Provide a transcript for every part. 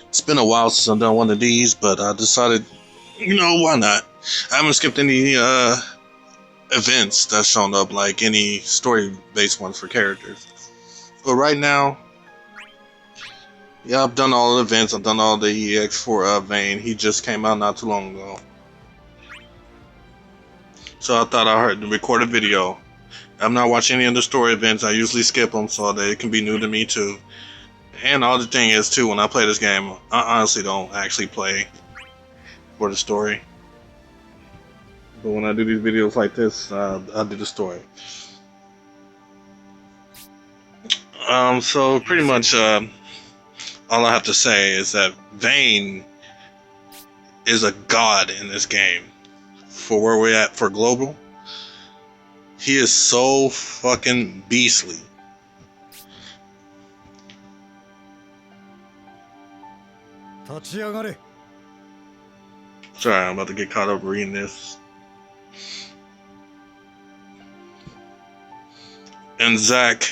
It's been a while since I've done one of these, but I decided, why not? I haven't skipped any events that's shown up, like any story-based ones for characters. But right now, yeah, I've done all the events. I've done all the EX for Vayne. He just came out not too long ago, so I thought I heard record a video. I'm not watching any of the story events. I usually skip them so that it can be new to me too. And the other thing is too, when I play this game, I honestly don't actually play for the story. But when I do these videos like this, I do the story. So pretty much, all I have to say is that Vayne is a god in this game. For where we're at for global, he is so fucking beastly. Sorry, I'm about to get caught up reading this. And Zack,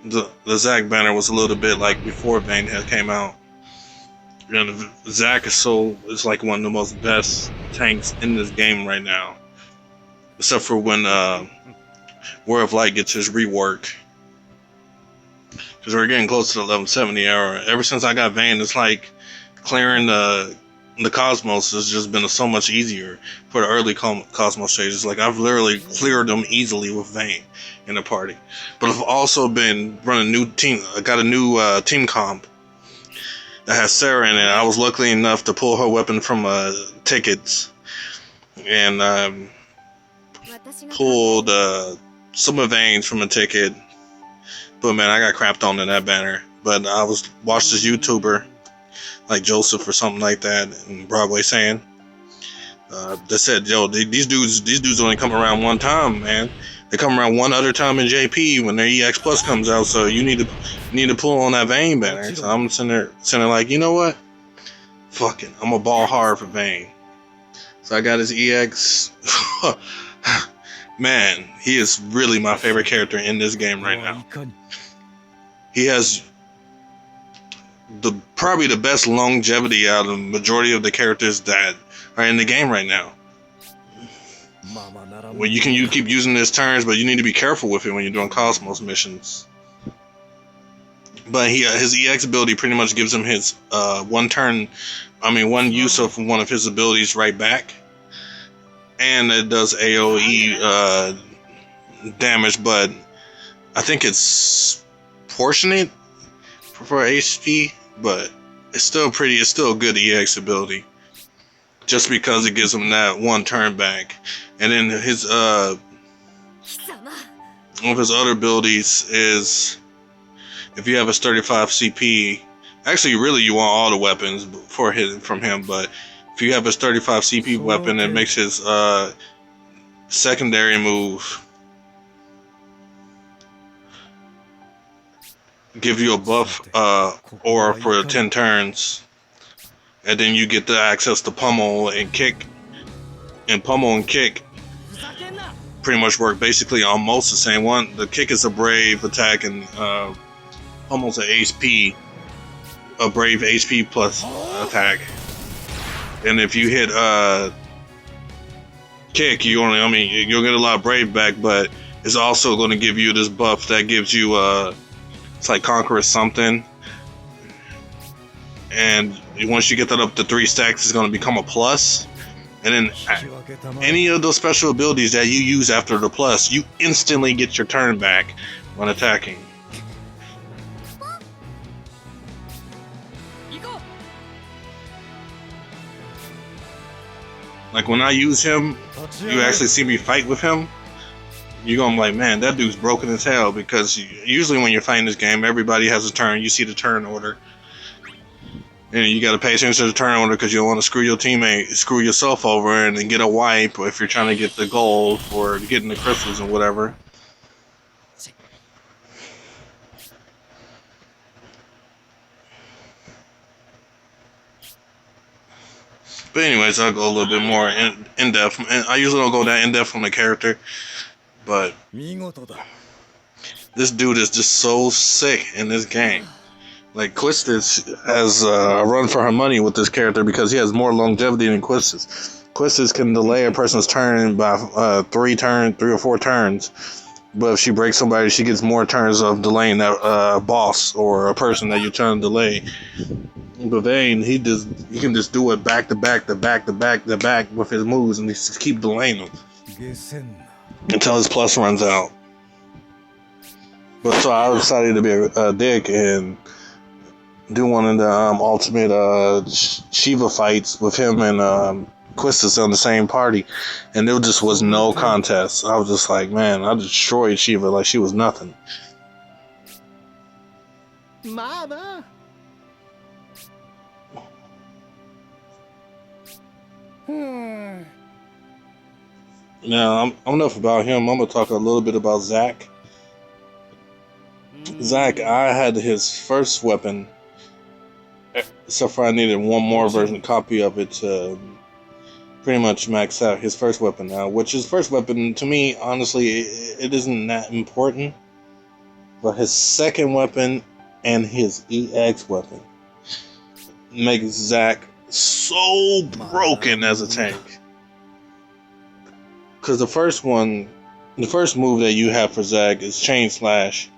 the Zack banner was a little bit like before Vayne had came out. And Zack is like one of the most best tanks in this game right now. Except for when War of Light gets his rework. Because we're getting close to the 1170 era. Ever since I got Vayne, it's like clearing the Cosmos has just been so much easier for the early Cosmos stages. Like, I've literally cleared them easily with Vayne in the party. But I've also been running a new team. I got a new team comp that has Sarah in it. I was lucky enough to pull her weapon from tickets. And pulled some of Vayne's from a ticket. But man, I got crapped on in that banner. But I watched this YouTuber like Joseph or something like that in Broadway saying that said, yo, these dudes only come around one time, man. They come around one other time in JP when their EX Plus comes out, so you need to pull on that Vayne banner. So I'm sitting there like, you know what? Fuck it. I'm a ball hard for Vayne. So I got his EX. Man, he is really my favorite character in this game right now. He has probably the best longevity out of the majority of the characters that are in the game right now. Well, you keep using his turns, but you need to be careful with it when you're doing Cosmos missions. But his EX ability pretty much gives him his one use of one of his abilities right back, and it does AOE damage, but I think it's proportionate for HP, but it's still a good EX ability. Just because it gives him that one turn back. And then his one of his other abilities is if you have a 35 CP, actually really you want all the weapons from him, but if you have his 35 CP weapon, it makes his secondary move give you a buff aura for 10 turns. And then you get the access to pummel and kick. And pummel and kick pretty much work basically almost the same one. The kick is a brave attack, and pummel's a brave HP plus attack. And if you hit kick, you'll get a lot of brave back, but it's also going to give you this buff that gives you it's like Conqueror something. And once you get that up to 3 stacks, it's going to become a plus. And then any of those special abilities that you use after the plus, you instantly get your turn back when attacking. Like when I use him, you actually see me fight with him, you're going to be like, man, that dude's broken as hell. Because usually when you're fighting this game, everybody has a turn. You see the turn order. And you got to pay attention to the turn order because you don't want to screw yourself over and then get a wipe if you're trying to get the gold or getting the crystals or whatever. But anyways, I'll go a little bit more in depth. And I usually don't go that in depth on the character, but this dude is just so sick in this game. Like Quistis has a run for her money with this character because he has more longevity than Quistis. Quistis can delay a person's turn by 3 or 4 turns, but if she breaks somebody, she gets more turns of delaying that boss or a person that you're trying to delay. But Vayne, he can just do it back to back to back to back to back with his moves, and he just keep delaying them until his plus runs out. But so I decided to be a dick and do one of the ultimate Shiva fights with him and Quistis on the same party, and there just was no contest. I was just like, man, I destroyed Shiva like she was nothing. Mama. Now, I'm enough about him. I'm gonna talk a little bit about Zack. Zack, I had his first weapon, except for I needed one more version copy of it to pretty much max out his first weapon now. Which his first weapon, to me, honestly, it isn't that important. But his second weapon and his EX weapon make Zack so broken as a tank. Because the first move that you have for Zack is Chain Slash.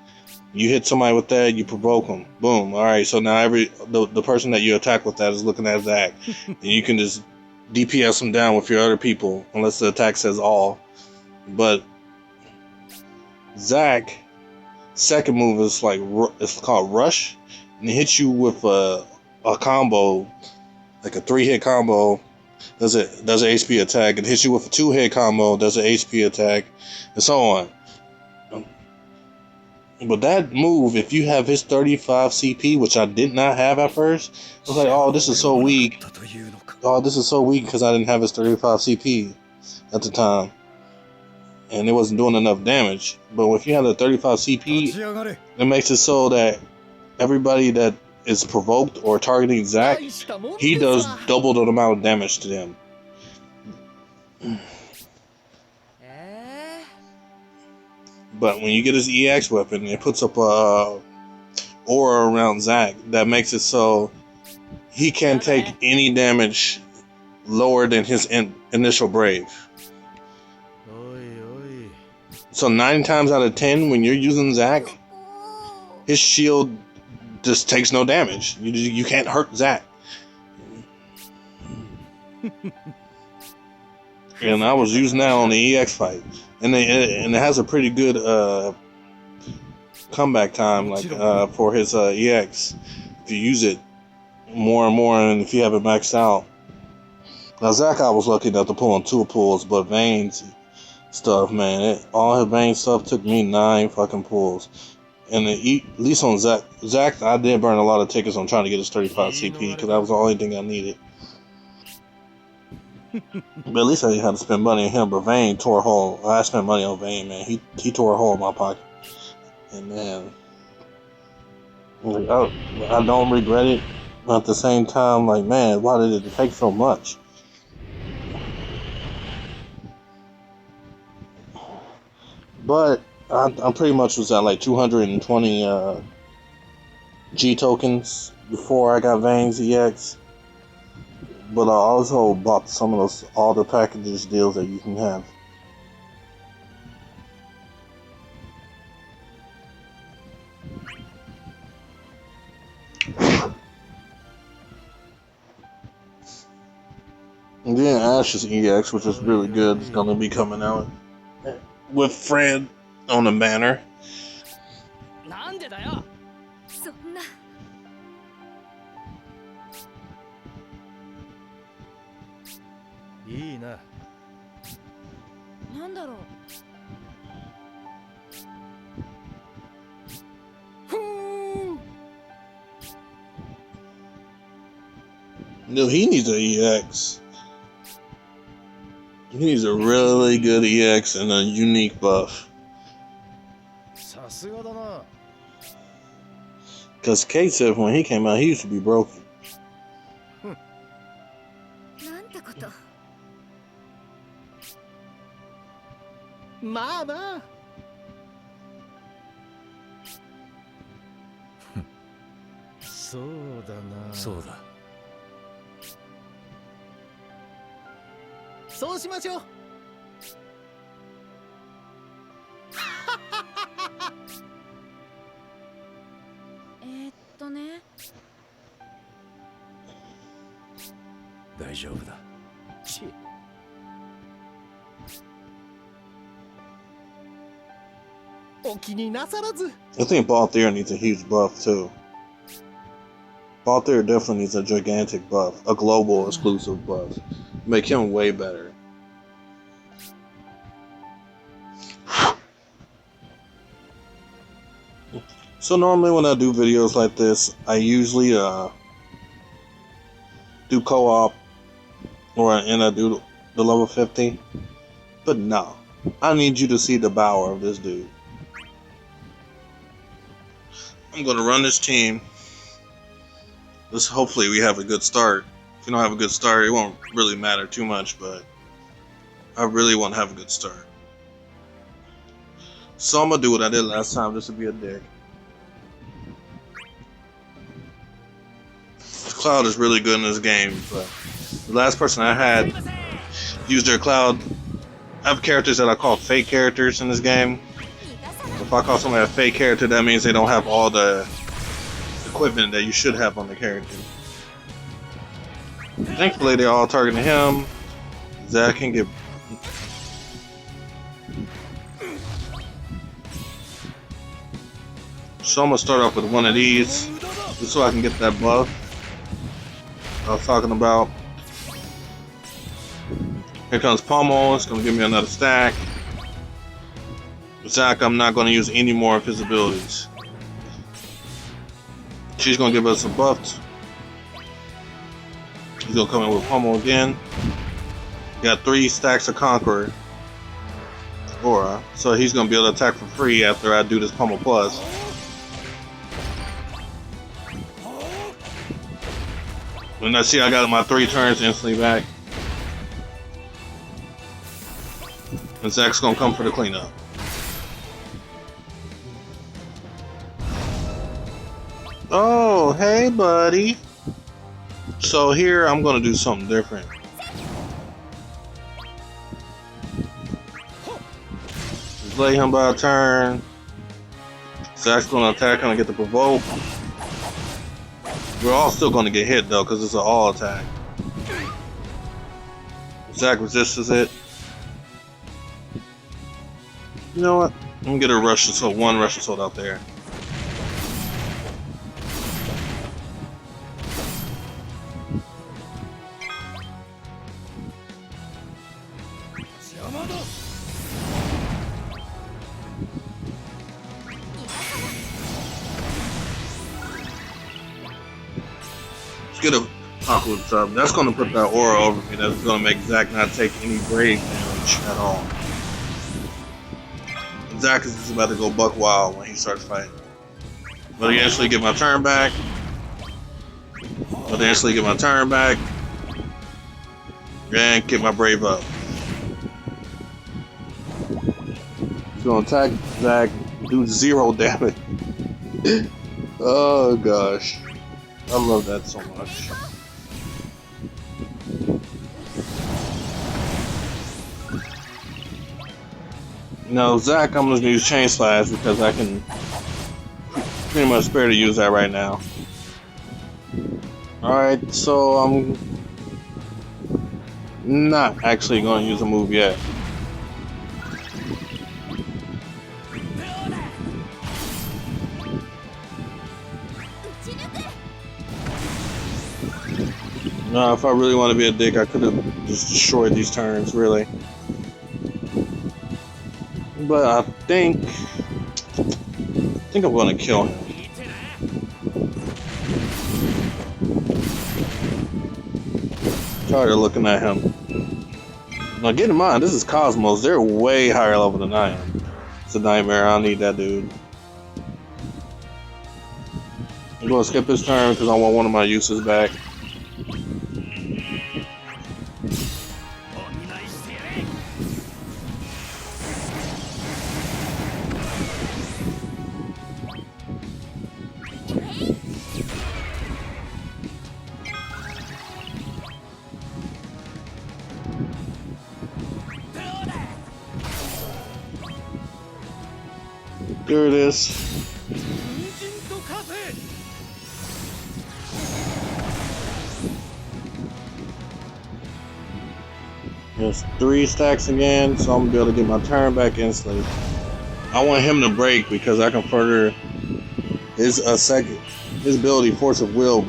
You hit somebody with that, you provoke them. Boom. Alright, so now the person that you attack with that is looking at Zack. And you can just DPS them down with your other people, unless the attack says all. But Zack, second move is it's called Rush, and it hits you with a combo, like a 3-hit combo. Does an HP attack, and hits you with a 2-hit combo, does an HP attack, and so on. But that move, if you have his 35 CP, which I did not have at first, I was like, oh, this is so weak. Oh, this is so weak because I didn't have his 35 CP at the time. And it wasn't doing enough damage. But if you have the 35 CP, it makes it so that everybody that is provoked or targeting Zack, he does double the amount of damage to them. But when you get his EX weapon, it puts up a aura around Zack that makes it so he can't take any damage lower than his initial Brave. So 9 times out of 10, when you're using Zack, his shield just takes no damage. You can't hurt Zack. And I was using that on the EX fight, and it has a pretty good comeback time, like for his EX. If you use it more and more, and if you have it maxed out. Now Zack, I was lucky enough to pull on 2 pulls, but Vayne's stuff, man, all his Vayne stuff took me 9 fucking pulls. And at least on Zack, I did burn a lot of tickets on trying to get his 35 CP because that was the only thing I needed. But at least I didn't have to spend money on him. But Vayne tore a hole. I spent money on Vayne, man. He tore a hole in my pocket. And man, I don't regret it. But at the same time, like, man, why did it take so much? But I pretty much was at like 220 G tokens before I got Vayne's EX. But I also bought some of all the packages deals that you can have. And then Ash's EX, which is really good, is going to be coming out with Fred on the banner. No, he needs an EX. He needs a really good EX and a unique buff. Because K-Sif, when he came out, he used to be broken. そうだな。そうだ。そうしましょう。ね。大丈夫だ。ち。お気になさらず。 I think Balthier needs a huge buff too. Balthier definitely needs a gigantic buff, a global exclusive buff. Make him way better. So normally when I do videos like this, I usually do co-op and I do the level 50. But no, I need you to see the power of this dude. I'm gonna run this team. Hopefully we have a good start. If we don't have a good start, it won't really matter too much, but I really want to have a good start. So I'm gonna do what I did last time just to be a dick. Cloud is really good in this game, but the last person I had used their Cloud. I have characters that I call fake characters in this game. If I call somebody a fake character, that means they don't have all the equipment that you should have on the character. Thankfully, they're all targeting him. Zach can get. So I'm gonna start off with one of these, just so I can get that buff I was talking about. Here comes Pommel. It's gonna give me another stack. Zach, I'm not gonna use any more of his abilities. She's gonna give us some buffs. He's gonna come in with Pommel again. Got 3 stacks of Conqueror Aura, so he's gonna be able to attack for free after I do this Pommel Plus. And I see I got my 3 turns instantly back. And Zach's gonna come for the cleanup. Oh, hey buddy. So here I'm gonna do something different. Just lay him by a turn. Zach's gonna attack and get the provoke. We're all still gonna get hit though, because it's an all attack. Zach resists it. You know what? I'm gonna get a rush assault, 1 rush assault out there. Get a Apocalypse up. That's gonna put that aura over me. That's gonna make Zach not take any brave damage at all. Zach is just about to go buck wild when he starts fighting. But eventually get my turn back. And get my brave up. He's gonna attack Zach, do 0 damage. Oh gosh. I love that so much. Now, Zach, I'm gonna use Chain Slash because I can pretty much spare to use that right now. Alright, so I'm not actually gonna use a move yet. No, if I really want to be a dick, I could have just destroyed these turns, really. But I think I'm gonna kill him. Tired of looking at him. Now, get in mind, this is Cosmos. They're way higher level than I am. It's a nightmare. I don't need that dude. I'm gonna skip this turn because I want one of my uses back. There it is. 粉塵と風 There's 3 stacks again, so I'm gonna be able to get my turn back instantly. I want him to break because I can further his his ability Force of Will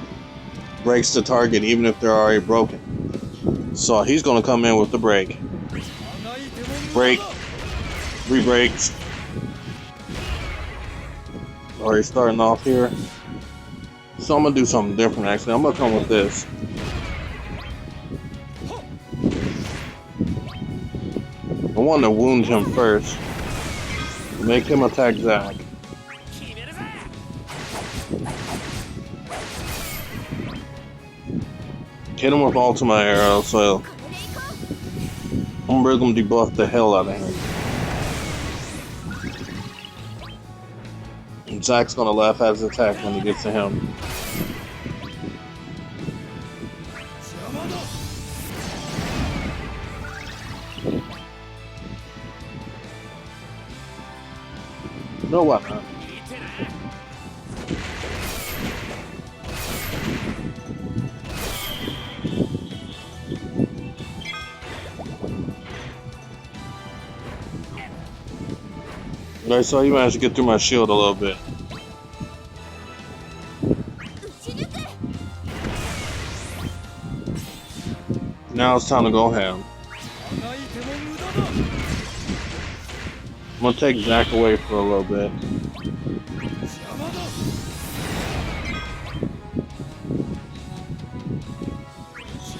breaks the target even if they're already broken. So he's gonna come in with the break. Break. 3 breaks. Already starting off here. So I'm gonna do something different actually. I'm gonna come with this. I want to wound him first. Make him attack Zack. Hit him with Ultima Arrow, so I'm really gonna debuff the hell out of him. And Zack's gonna laugh at his attack when he gets to him. No, what not? Alright, so you managed to get through my shield a little bit. Now it's time to go ham. I'm gonna take Zack away for a little bit.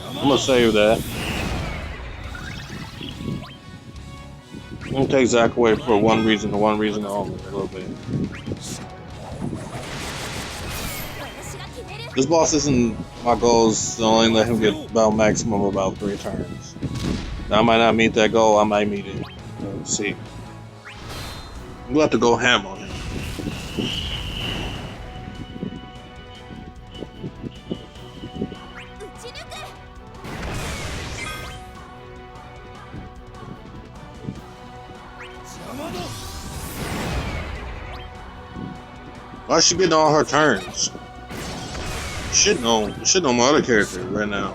I'm gonna save that. I'm gonna take Zack away for one reason only, a little bit. This boss isn't my goal, is to only let him get about maximum about 3 turns. Now, I might not meet that goal, I might meet it. We'll see. We'll have to go ham on him. Why is she getting all her turns? Shit know my other character right now.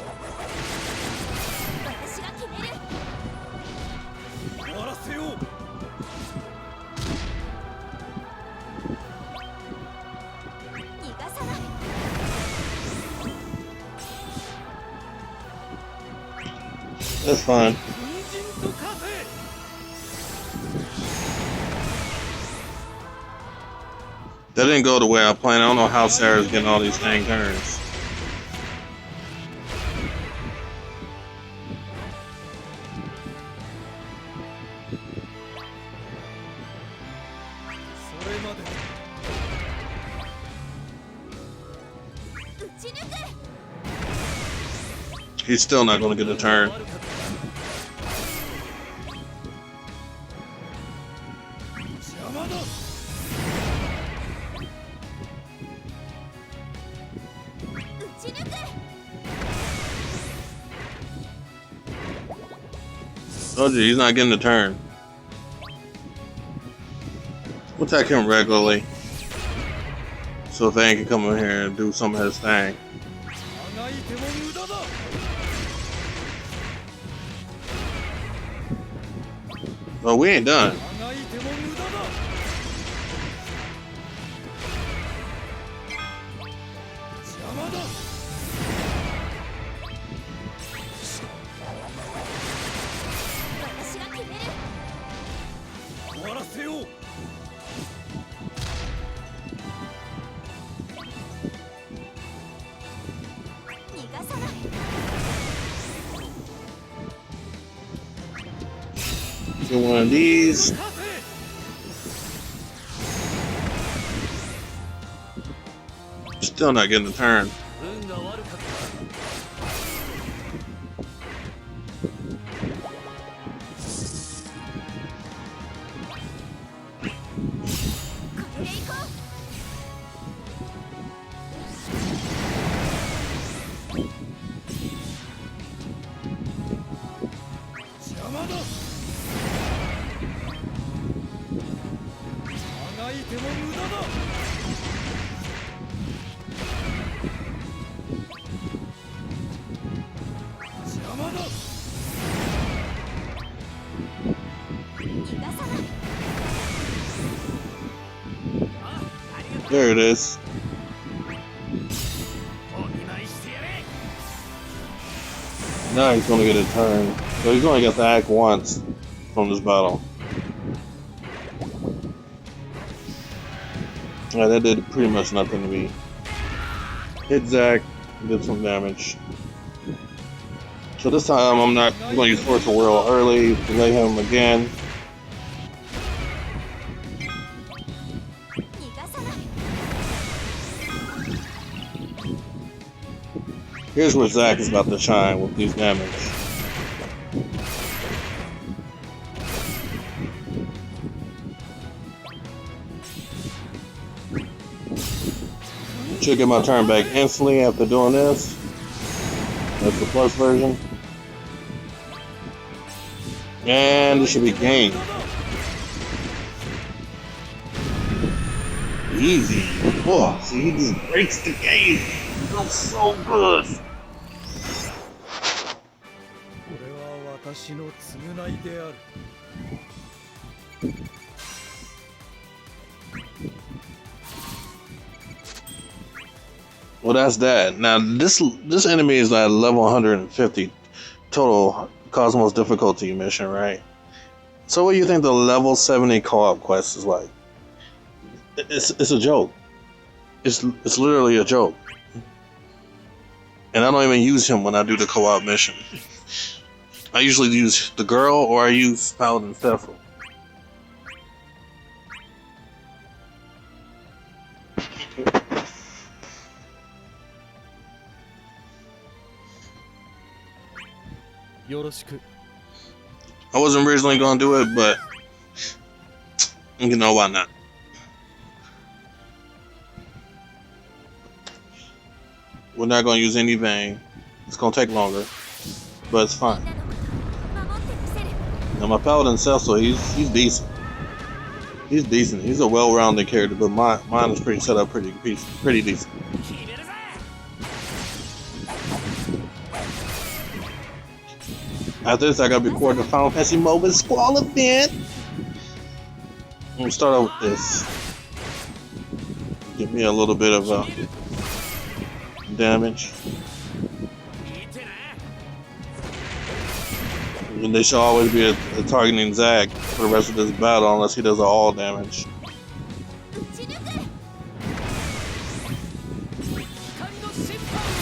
That's fine. That didn't go the way I planned. I don't know how Sarah's getting all these dang turns. He's still not going to get a turn. Oh gee, he's not getting a turn. We'll attack him regularly. So Vayne can come in here and do some of his thing. Oh, we ain't done. Get one of these. Still not getting a turn. いても無駄だ。邪魔だ。逃がさない。 There it is. お見舞いしてやれ。 Now he's gonna get a turn. So he's only got to act once from this battle. Yeah, that did pretty much nothing to me. Hit Zack, did some damage. So this time I'm going to use Force of Will early, delay him again. 逃がさない。 Here's where Zack is about to shine with these damage. Should get my turn back instantly after doing this. That's the plus version. And this should be game. Easy. Oh, see, he just breaks the game. Feels so good. これは私の償いである。 Well, that's that. Now, this enemy is at level 150 total Cosmos difficulty mission, right? So, what do you think the level 70 co-op quest is like? It's a joke. It's literally a joke. And I don't even use him when I do the co-op mission. I usually use the girl or I use Paladin Cecil. I wasn't originally gonna do it, but you know why not? We're not gonna use any Vayne. It's gonna take longer, but it's fine. 守ってみせる。 Now my Paladin Cecil, he's decent. He's decent. He's a well-rounded character, but mine is pretty set up pretty decent. 決めるぜ。 After this, I gotta record the Final Fantasy Mobile Squall event. I'm gonna start out with this. Give me a little bit of damage. 見てな。 And they should always be targeting Zack for the rest of this battle unless he does all damage. 打ち抜く。 光の審判。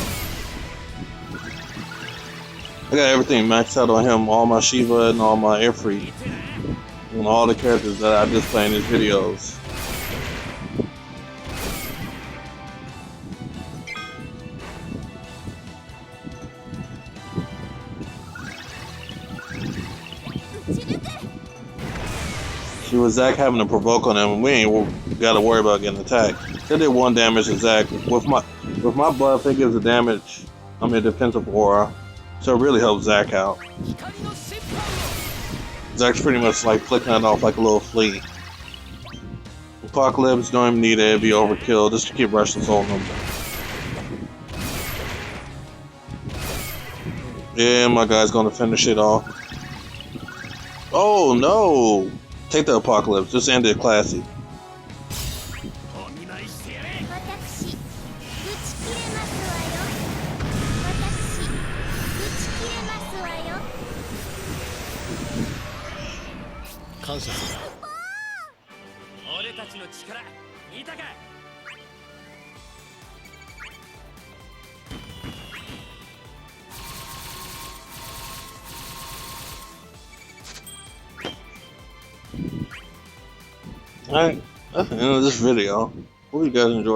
I got everything maxed out on him, all my Shiva and all my Ifrit, and all the characters that I just play in these videos. See, with Zack having to provoke on him, we ain't got to worry about getting attacked. They did 1 damage to Zack. With my buff, it gives a damage. I mean, defensive aura, so it really helps Zack out. 光の審判。 Zack's pretty much like flicking it off like a little flea. Apocalypse, don't even need it, it'd be overkill just to keep rushing soul number. Yeah, my guy's gonna finish it off. Oh no! Take the Apocalypse, just end it classy. お見舞いしてやれ。私、打ち切れますわよ。私、打ち切れますわよ。感謝する。俺たちの力見たか。 Alright, that's the end of this video. Hope you guys enjoyed.